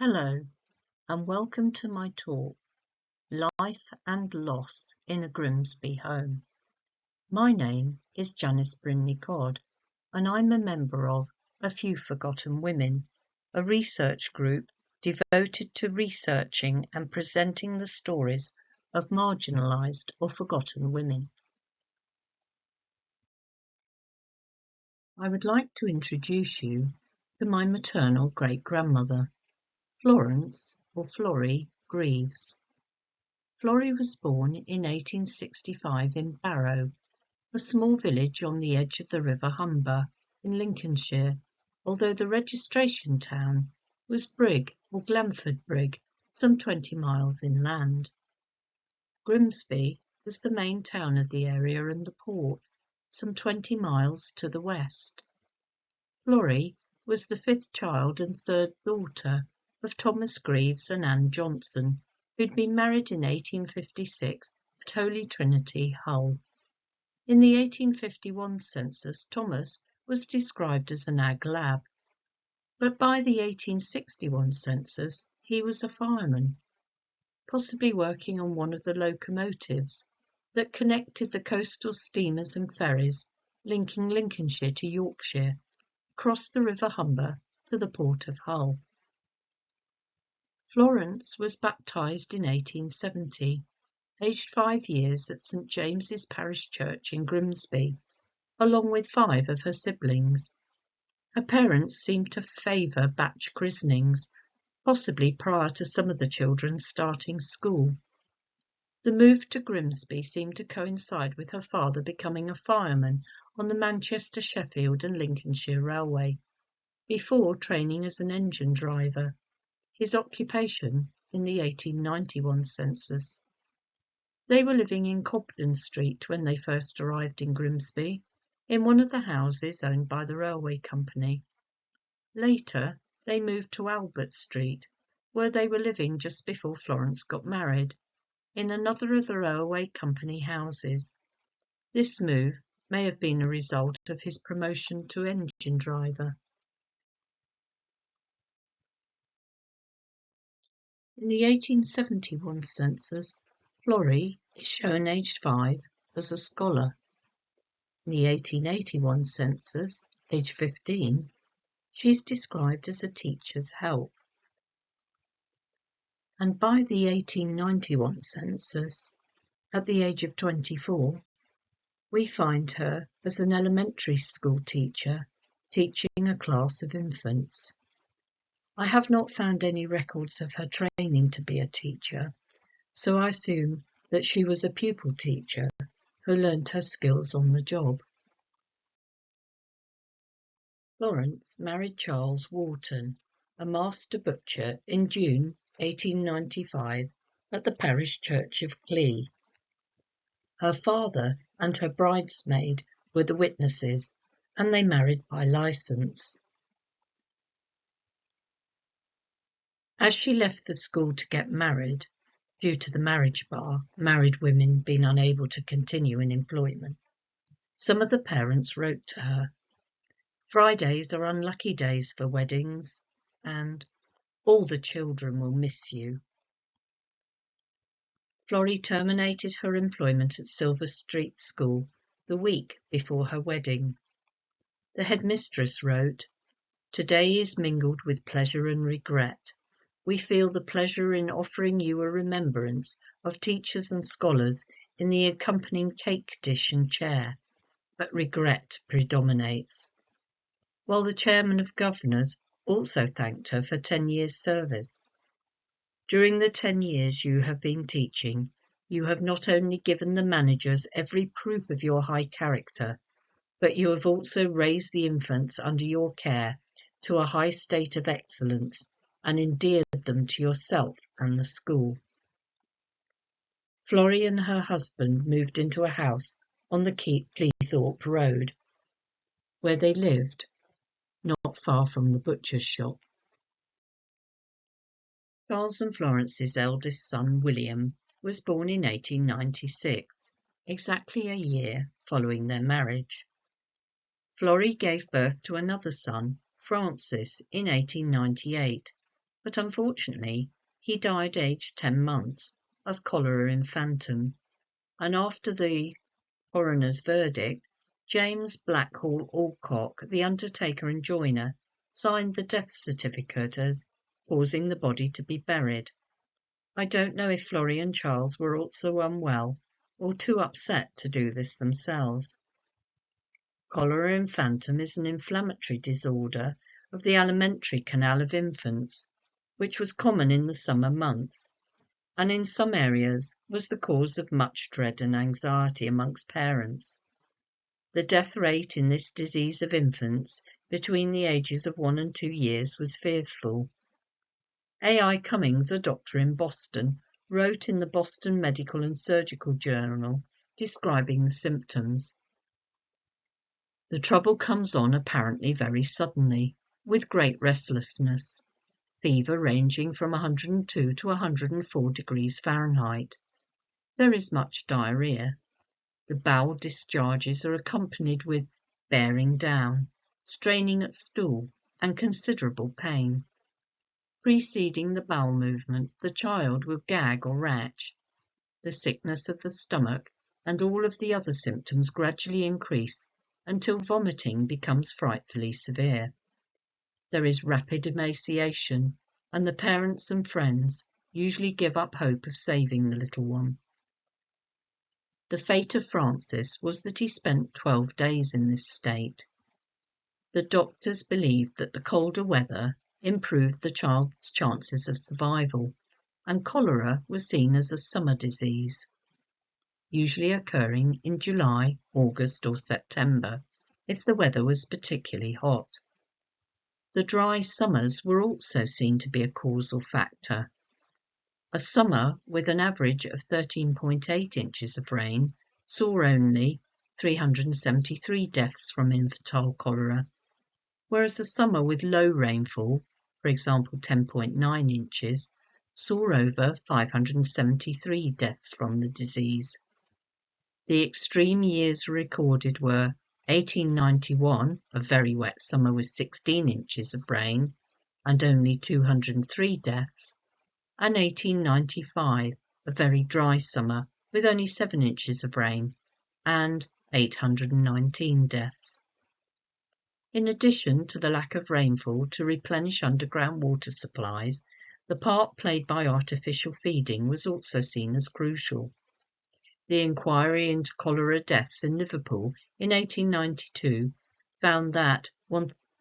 Hello, and welcome to my talk, Life and Loss in a Grimsby Home. My name is Janice Brinley, and I'm a member of A Few Forgotten Women, a research group devoted to researching and presenting the stories of marginalised or forgotten women. I would like to introduce you to my maternal great-grandmother, Florence or Florrie Greaves. Florrie was born in 1865 in Barrow, a small village on the edge of the River Humber in Lincolnshire, although the registration town was Brigg or Glanford Brigg, some 20 miles inland. Grimsby was the main town of the area and the port, some 20 miles to the west. Florrie was the fifth child and third daughter of Thomas Greaves and Anne Johnson, who'd been married in 1856 at Holy Trinity, Hull. In the 1851 census, Thomas was described as an ag lab, but by the 1861 census, he was a fireman, possibly working on one of the locomotives that connected the coastal steamers and ferries linking Lincolnshire to Yorkshire, across the River Humber to the port of Hull. Florence was baptised in 1870, aged 5 years at St James's Parish Church in Grimsby, along with 5 of her siblings. Her parents seemed to favour batch christenings, possibly prior to some of the children starting school. The move to Grimsby seemed to coincide with her father becoming a fireman on the Manchester, Sheffield and Lincolnshire Railway, before training as an engine driver, his occupation in the 1891 census. They were living in Cobden Street when they first arrived in Grimsby, in one of the houses owned by the railway company. Later, they moved to Albert Street, where they were living just before Florence got married, in another of the railway company houses. This move may have been a result of his promotion to engine driver. In the 1871 census, Florrie is shown aged 5 as a scholar. In the 1881 census, aged 15, she is described as a teacher's help. And by the 1891 census, at the age of 24, we find her as an elementary school teacher, teaching a class of infants. I have not found any records of her training to be a teacher, so I assume that she was a pupil teacher who learned her skills on the job. Florence married Charles Wharton, a master butcher, in June 1895 at the parish church of Clee. Her father and her bridesmaid were the witnesses, and they married by licence. As she left the school to get married, due to the marriage bar, married women being unable to continue in employment, some of the parents wrote to her, "Fridays are unlucky days for weddings," and "all the children will miss you." Florrie terminated her employment at Silver Street School the week before her wedding. The headmistress wrote, "Today is mingled with pleasure and regret. We feel the pleasure in offering you a remembrance of teachers and scholars in the accompanying cake dish and chair, but regret predominates." While the chairman of governors also thanked her for 10 years' service. "During the 10 years you have been teaching, you have not only given the managers every proof of your high character, but you have also raised the infants under your care to a high state of excellence and endeared them to yourself and the school." Florrie and her husband moved into a house on the Cleethorpe Road, where they lived, not far from the butcher's shop. Charles and Florence's eldest son, William, was born in 1896, exactly a year following their marriage. Florrie gave birth to another son, Francis, in 1898, but unfortunately he died aged 10 months of cholera infantum, and after the coroner's verdict, James Blackhall Alcock, the undertaker and joiner, signed the death certificate as causing the body to be buried. I don't know if Florrie and Charles were also unwell or too upset to do this themselves. Cholera infantum is an inflammatory disorder of the alimentary canal of infants, which was common in the summer months, and in some areas was the cause of much dread and anxiety amongst parents. The death rate in this disease of infants between the ages of 1 and 2 years was fearful. A.I. Cummings, a doctor in Boston, wrote in the Boston Medical and Surgical Journal describing the symptoms. The trouble comes on apparently very suddenly, with great restlessness, fever ranging from 102 to 104 degrees Fahrenheit. There is much diarrhea. The bowel discharges are accompanied with bearing down, straining at stool, and considerable pain. Preceding the bowel movement, the child will gag or retch. The sickness of the stomach and all of the other symptoms gradually increase until vomiting becomes frightfully severe. There is rapid emaciation, and the parents and friends usually give up hope of saving the little one. The fate of Francis was that he spent 12 days in this state. The doctors believed that the colder weather improved the child's chances of survival, and cholera was seen as a summer disease, usually occurring in July, August or September, if the weather was particularly hot. The dry summers were also seen to be a causal factor. A summer with an average of 13.8 inches of rain saw only 373 deaths from infantile cholera, whereas a summer with low rainfall, for example 10.9 inches, saw over 573 deaths from the disease. The extreme years recorded were 1891, a very wet summer with 16 inches of rain and only 203 deaths, and 1895, a very dry summer with only 7 inches of rain and 819 deaths. In addition to the lack of rainfall to replenish underground water supplies, the part played by artificial feeding was also seen as crucial. The inquiry into cholera deaths in Liverpool in 1892 found that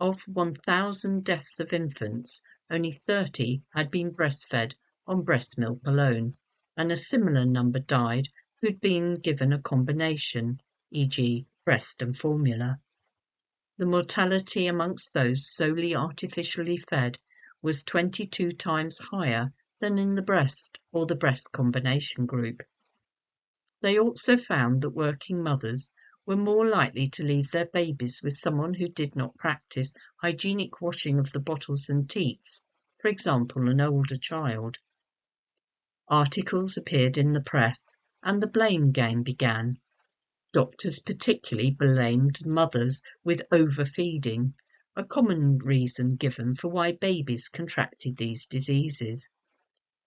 of 1,000 deaths of infants, only 30 had been breastfed on breast milk alone, and a similar number died who'd been given a combination, e.g. breast and formula. The mortality amongst those solely artificially fed was 22 times higher than in the breast or the breast combination group. They also found that working mothers were more likely to leave their babies with someone who did not practice hygienic washing of the bottles and teats, for example, an older child. Articles appeared in the press, and the blame game began. Doctors particularly blamed mothers with overfeeding, a common reason given for why babies contracted these diseases.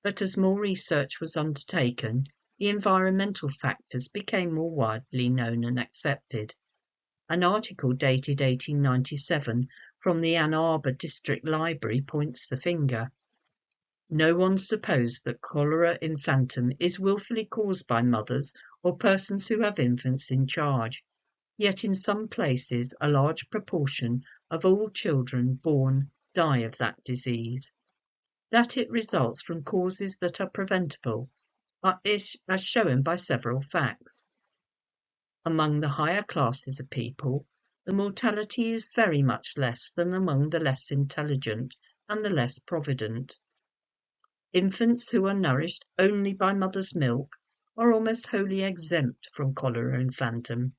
But as more research was undertaken, the environmental factors became more widely known and accepted. An article dated 1897 from the Ann Arbor District Library points the finger. No one supposed that cholera infantum is willfully caused by mothers or persons who have infants in charge, yet in some places a large proportion of all children born die of that disease. That it results from causes that are preventable is as shown by several facts. Among the higher classes of people, the mortality is very much less than among the less intelligent and the less provident. Infants who are nourished only by mother's milk are almost wholly exempt from cholera infantum.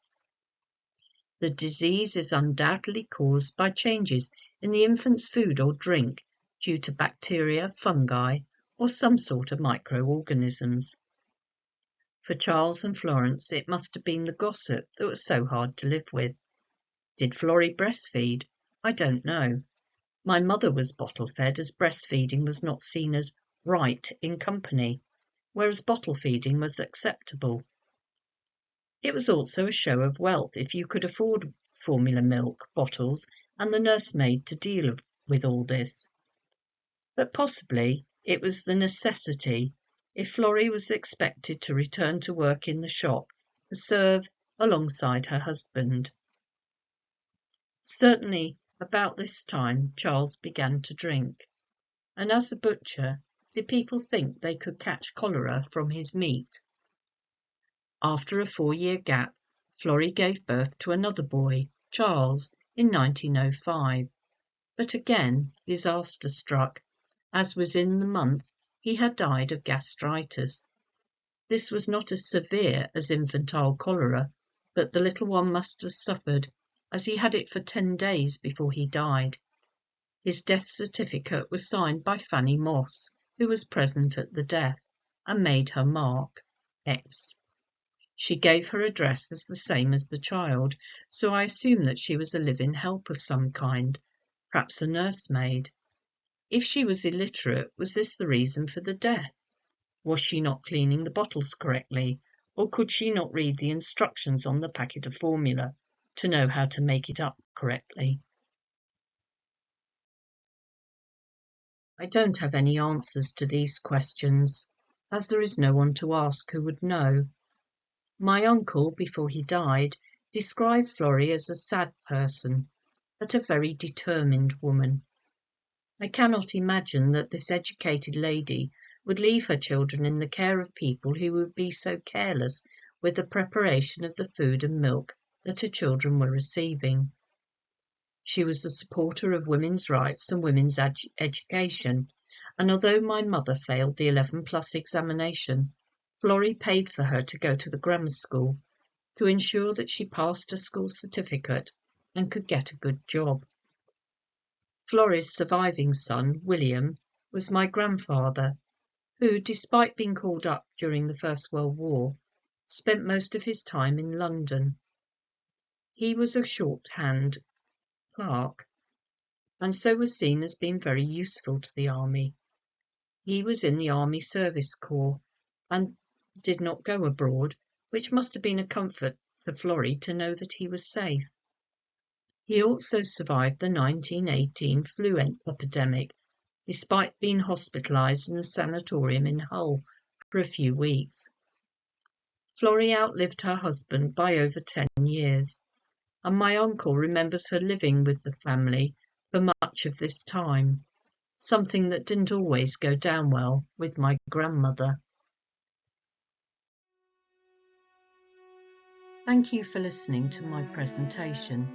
The disease is undoubtedly caused by changes in the infant's food or drink due to bacteria, fungi, or some sort of microorganisms. For Charles and Florence, it must have been the gossip that was so hard to live with. Did Florrie breastfeed? I don't know. My mother was bottle-fed as breastfeeding was not seen as right in company, whereas bottle feeding was acceptable. It was also a show of wealth if you could afford formula milk bottles and the nursemaid to deal with all this. But possibly it was the necessity if Florrie was expected to return to work in the shop to serve alongside her husband. Certainly about this time Charles began to drink, and as a butcher did people think they could catch cholera from his meat. After a 4-year gap, Florrie gave birth to another boy, Charles, in 1905, but again disaster struck, as within the month he had died of gastritis. This was not as severe as infantile cholera, but the little one must have suffered, as he had it for 10 days before he died. His death certificate was signed by Fanny Moss, who was present at the death, and made her mark X. She gave her address as the same as the child, so I assumed that she was a live-in help of some kind, perhaps a nursemaid. If she was illiterate, was this the reason for the death? Was she not cleaning the bottles correctly, or could she not read the instructions on the packet of formula to know how to make it up correctly? I don't have any answers to these questions, as there is no one to ask who would know. My uncle, before he died, described Florrie as a sad person, but a very determined woman. I cannot imagine that this educated lady would leave her children in the care of people who would be so careless with the preparation of the food and milk that her children were receiving. She was a supporter of women's rights and women's education, and although my mother failed the 11+ examination, Florrie paid for her to go to the grammar school to ensure that she passed a school certificate and could get a good job. Florrie's surviving son, William, was my grandfather, who, despite being called up during the First World War, spent most of his time in London. He was a shorthand clerk, and so was seen as being very useful to the army. He was in the Army Service Corps and did not go abroad, which must have been a comfort for Florrie to know that he was safe. He also survived the 1918 flu epidemic, despite being hospitalised in a sanatorium in Hull for a few weeks. Florrie outlived her husband by over 10 years, and my uncle remembers her living with the family for much of this time, something that didn't always go down well with my grandmother. Thank you for listening to my presentation.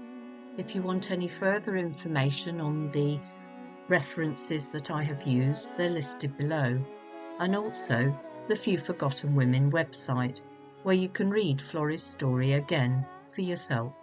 If you want any further information on the references that I have used, they're listed below, and also the Few Forgotten Women website, where you can read Florrie's story again for yourself.